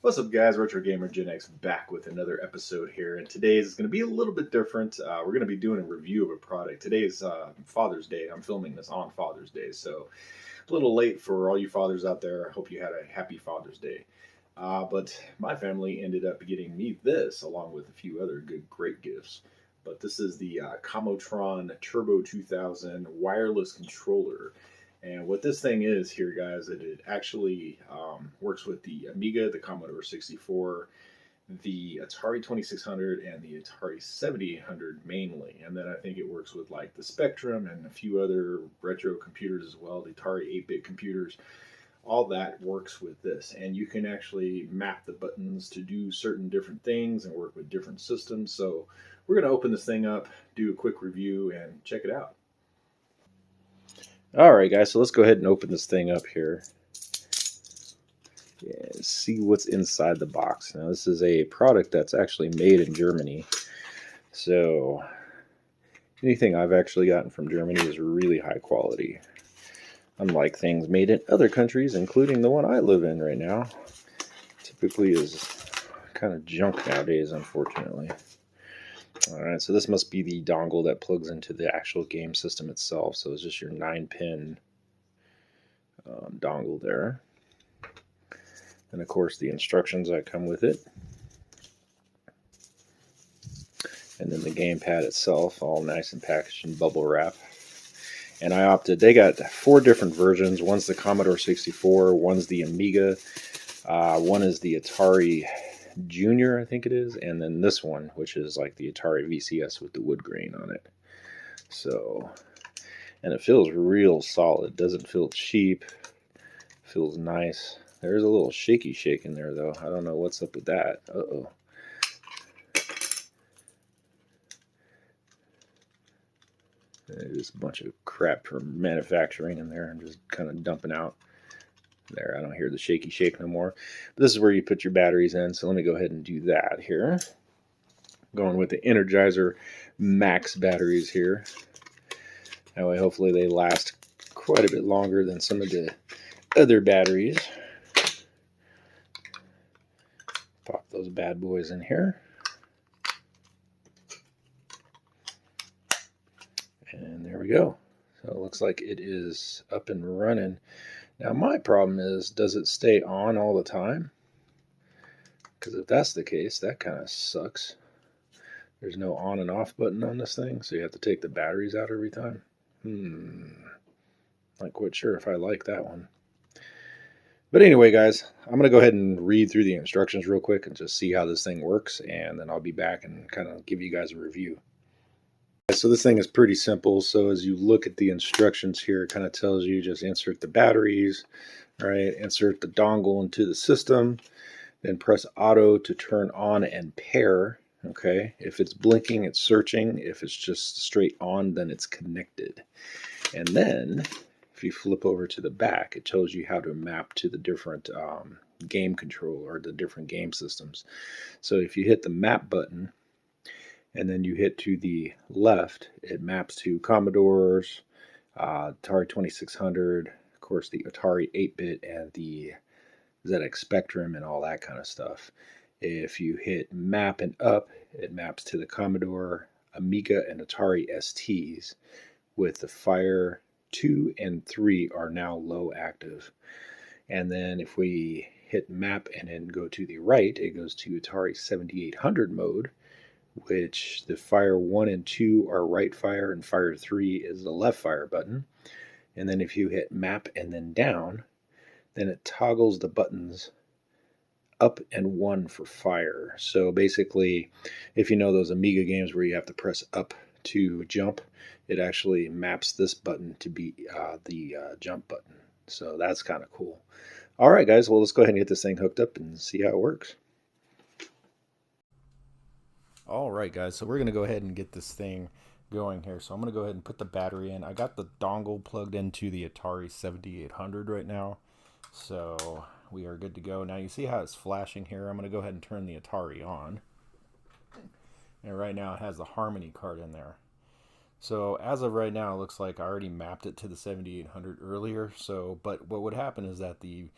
What's up, guys? Retro Gamer Gen X back with another episode here, and today's is going to be a little bit different. We're going to be doing a review of a product. Today is Father's Day. I'm filming this on Father's Day, so a little late for all you fathers out there. I hope you had a happy Father's Day. But my family ended up getting me this, along with a few other great gifts. But this is the Commotron Turbo 2000 wireless controller. And what this thing is here, guys, it actually works with the Amiga, the Commodore 64, the Atari 2600, and the Atari 7800 mainly. And then I think it works with like the Spectrum and a few other retro computers as well, the Atari 8-bit computers. All that works with this. And you can actually map the buttons to do certain different things and work with different systems. So we're going to open this thing up, do a quick review, and check it out. Alright guys, so let's go ahead and open this thing up here. Yeah, see what's inside the box. Now this is a product that's actually made in Germany. So anything I've actually gotten from Germany is really high quality. Unlike things made in other countries, including the one I live in right now. Typically is kind of junk nowadays, unfortunately. Alright, so this must be the dongle that plugs into the actual game system itself. So it's just your 9-pin dongle there. And of course the instructions that come with it. And then the gamepad itself, all nice and packaged in bubble wrap. And I opted, they got 4 different versions. One's the Commodore 64, one's the Amiga, one is the Atari Junior, I think it is, and then this one, which is like the Atari VCS with the wood grain on it. So, and it feels real solid. Doesn't feel cheap. Feels nice. There's a little shaky shake in there though. I don't know what's up with that. Uh-oh. There's a bunch of crap from manufacturing in there. I'm just kind of dumping out. There, I don't hear the shaky shake no more. But this is where you put your batteries in, so let me go ahead and do that here. Going with the Energizer Max batteries here. That way, hopefully they last quite a bit longer than some of the other batteries. Pop those bad boys in here. And there we go. So it looks like it is up and running. Now my problem is, does it stay on all the time? Because if that's the case, that kind of sucks. There's no on and off button on this thing, so you have to take the batteries out every time. Not quite sure if I like that one. But anyway, guys, I'm going to go ahead and read through the instructions real quick and just see how this thing works, and then I'll be back and kind of give you guys a review. So this thing is pretty simple. So as you look at the instructions here, it kind of tells you just insert the batteries, right? Insert the dongle into the system, then press auto to turn on and pair. Okay, if it's blinking, it's searching. If it's just straight on, then it's connected. And then if you flip over to the back, it tells you how to map to the different game control or the different game systems. So if you hit the map button, and then you hit to the left, it maps to Commodores, Atari 2600, of course the Atari 8-bit and the ZX Spectrum and all that kind of stuff. If you hit map and up, it maps to the Commodore, Amiga, and Atari STs, with the Fire 2 and 3 are now low active. And then if we hit map and then go to the right, it goes to Atari 7800 mode, which the Fire 1 and 2 are right fire and Fire 3 is the left fire button. And then if you hit map and then down, then it toggles the buttons up and 1 for fire. So basically, if you know those Amiga games where you have to press up to jump, it actually maps this button to be the jump button. So that's kind of cool. All right, guys, well, let's go ahead and get this thing hooked up and see how it works. All right, guys, so we're going to go ahead and get this thing going here. So I'm going to go ahead and put the battery in. I got the dongle plugged into the Atari 7800 right now. So we are good to go. Now you see how it's flashing here. I'm going to go ahead and turn the Atari on. And right now it has the Harmony card in there. So as of right now, it looks like I already mapped it to the 7800 earlier. So, but what would happen is that the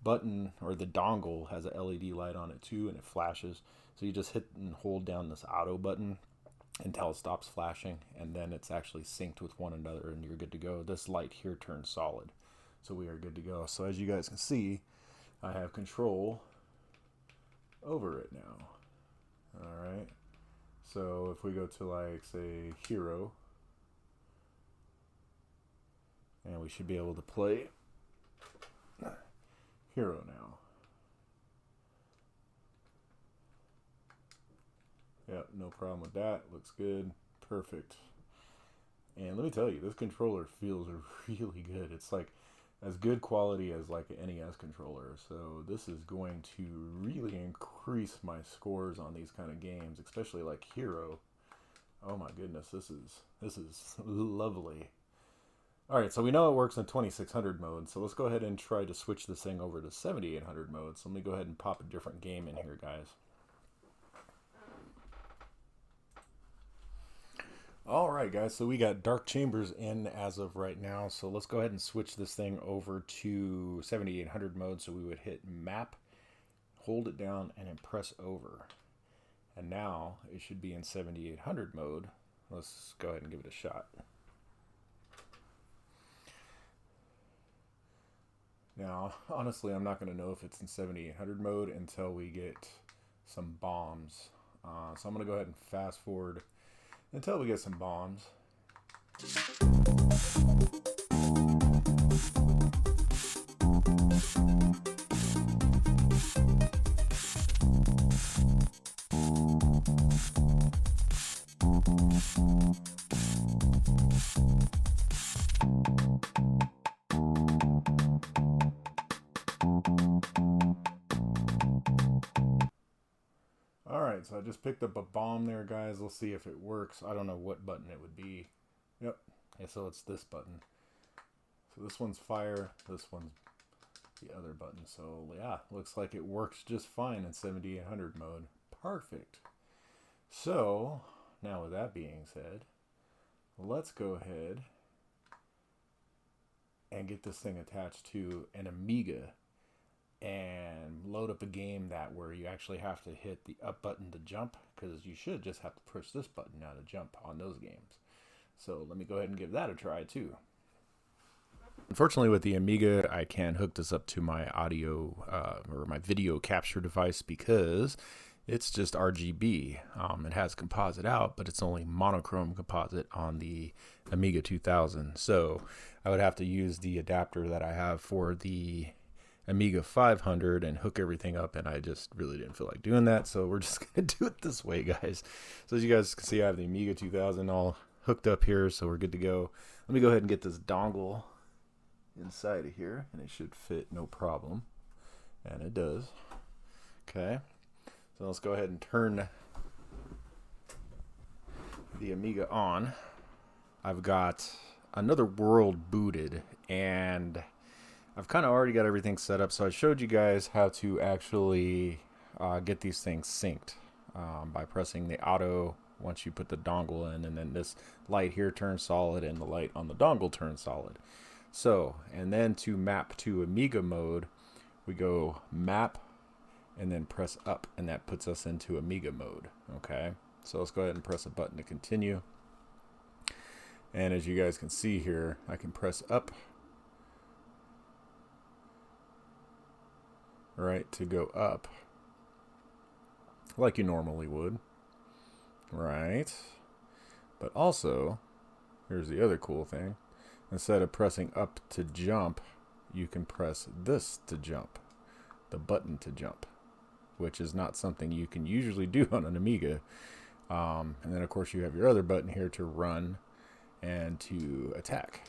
button, or the dongle, has a LED light on it too, and it flashes. So you just hit and hold down this auto button until it stops flashing, and then it's actually synced with one another, and you're good to go. This light here turns solid, so we are good to go. So as you guys can see, I have control over it now. All right. So if we go to, like, say, Hero, and we should be able to play Hero now. Yep, no problem with that. Looks good. Perfect. And let me tell you, this controller feels really good. It's like as good quality as like an NES controller. So this is going to really increase my scores on these kind of games, especially like Hero. Oh my goodness, this is lovely. All right, so we know it works in 2600 mode, so let's go ahead and try to switch this thing over to 7800 mode. So let me go ahead and pop a different game in here, guys. All right, guys, so we got Dark Chambers in as of right now, so let's go ahead and switch this thing over to 7800 mode. So we would hit map, hold it down, and then press over. And now it should be in 7800 mode. Let's go ahead and give it a shot. Now, honestly, I'm not going to know if it's in 7800 mode until we get some bombs. So I'm going to go ahead and fast forward until we get some bombs. Alright, so I just picked up a bomb there, guys. Let's see if it works. I don't know what button it would be. Yep. Okay, so it's this button. So this one's fire. This one's the other button. So yeah, looks like it works just fine in 7800 mode. Perfect. So now with that being said, let's go ahead and get this thing attached to an Amiga and load up a game where you actually have to hit the up button to jump, because you should just have to push this button now to jump on those games. So let me go ahead and give that a try too. Unfortunately, with the Amiga, I can't hook this up to my audio or my video capture device because it's just RGB. It has composite out, but it's only monochrome composite on the Amiga 2000. So I would have to use the adapter that I have for the Amiga 500 and hook everything up, and I just really didn't feel like doing that, so we're just gonna do it this way, guys. So as you guys can see, I have the Amiga 2000 all hooked up here, so we're good to go. Let me go ahead and get this dongle inside of here, and it should fit no problem, and it does. Okay, so let's go ahead and turn the Amiga on. I've got another world booted, and I've kind of already got everything set up. So I showed you guys how to actually get these things synced by pressing the auto once you put the dongle in, and then this light here turns solid and the light on the dongle turns solid. So, and then to map to Amiga mode, we go map and then press up, and that puts us into Amiga mode. Okay, so let's go ahead and press a button to continue. And as you guys can see here, I can press up, right, to go up like you normally would, right? But also, here's the other cool thing. Instead of pressing up to jump, you can press this to jump, the button to jump, which is not something you can usually do on an Amiga. And then of course you have your other button here to run and to attack.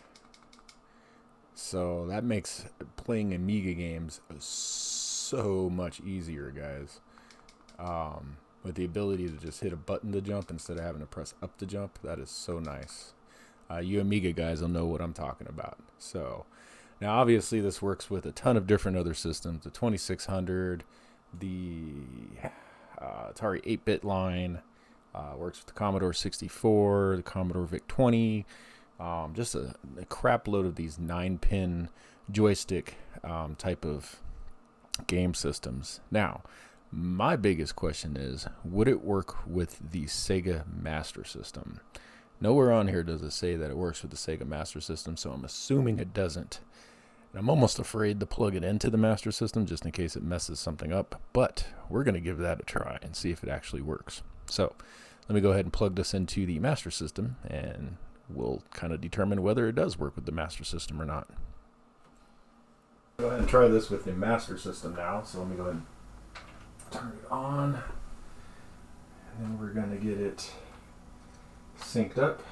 So that makes playing Amiga games so much easier, guys. With the ability to just hit a button to jump instead of having to press up to jump, that is so nice. You Amiga guys will know what I'm talking about. So now obviously this works with a ton of different other systems. The 2600, the Atari 8-bit line, works with the Commodore 64, the Commodore VIC-20, just a crap load of these 9-pin joystick type of game systems. Now, my biggest question is, would it work with the Sega Master System? Nowhere on here does it say that it works with the Sega Master System, so I'm assuming it doesn't. And I'm almost afraid to plug it into the Master System just in case it messes something up, but we're going to give that a try and see if it actually works. So let me go ahead and plug this into the Master System, and we'll kind of determine whether it does work with the Master System or not. Go ahead and try this with the Master System now. So let me go ahead and turn it on, and then we're going to get it synced up.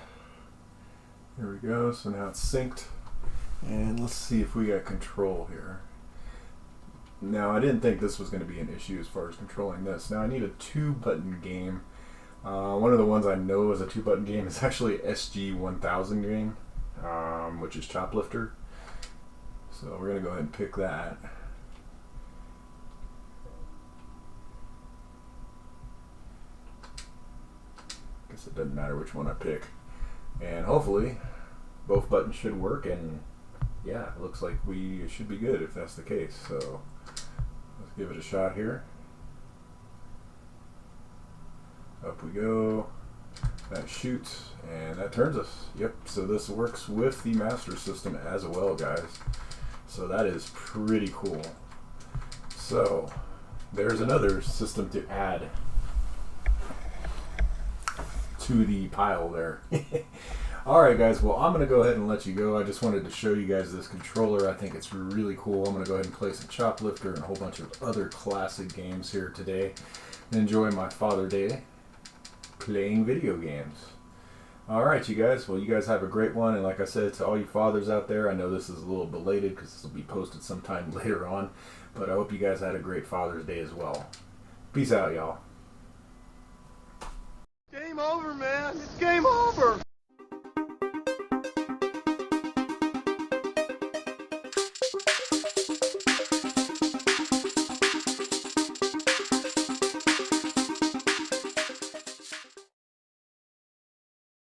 There we go. So now it's synced, and let's see if we got control here. Now, I didn't think this was going to be an issue as far as controlling this. Now I need a 2-button game. One of the ones I know is a 2-button game is actually SG-1000 game, which is Choplifter. So we're going to go ahead and pick that. Guess it doesn't matter which one I pick. And hopefully both buttons should work, and yeah, it looks like we should be good if that's the case. So let's give it a shot here. Up we go. That shoots, and that turns us. Yep, so this works with the Master System as well, guys. So that is pretty cool. So there's another system to add to the pile there. Alright guys, well I'm going to go ahead and let you go. I just wanted to show you guys this controller. I think it's really cool. I'm going to go ahead and play some Choplifter and a whole bunch of other classic games here today. Enjoy my Father Day playing video games. Alright you guys, well you guys have a great one, and like I said, to all you fathers out there, I know this is a little belated because this will be posted sometime later on, but I hope you guys had a great Father's Day as well. Peace out, y'all. Game over, man. It's game over.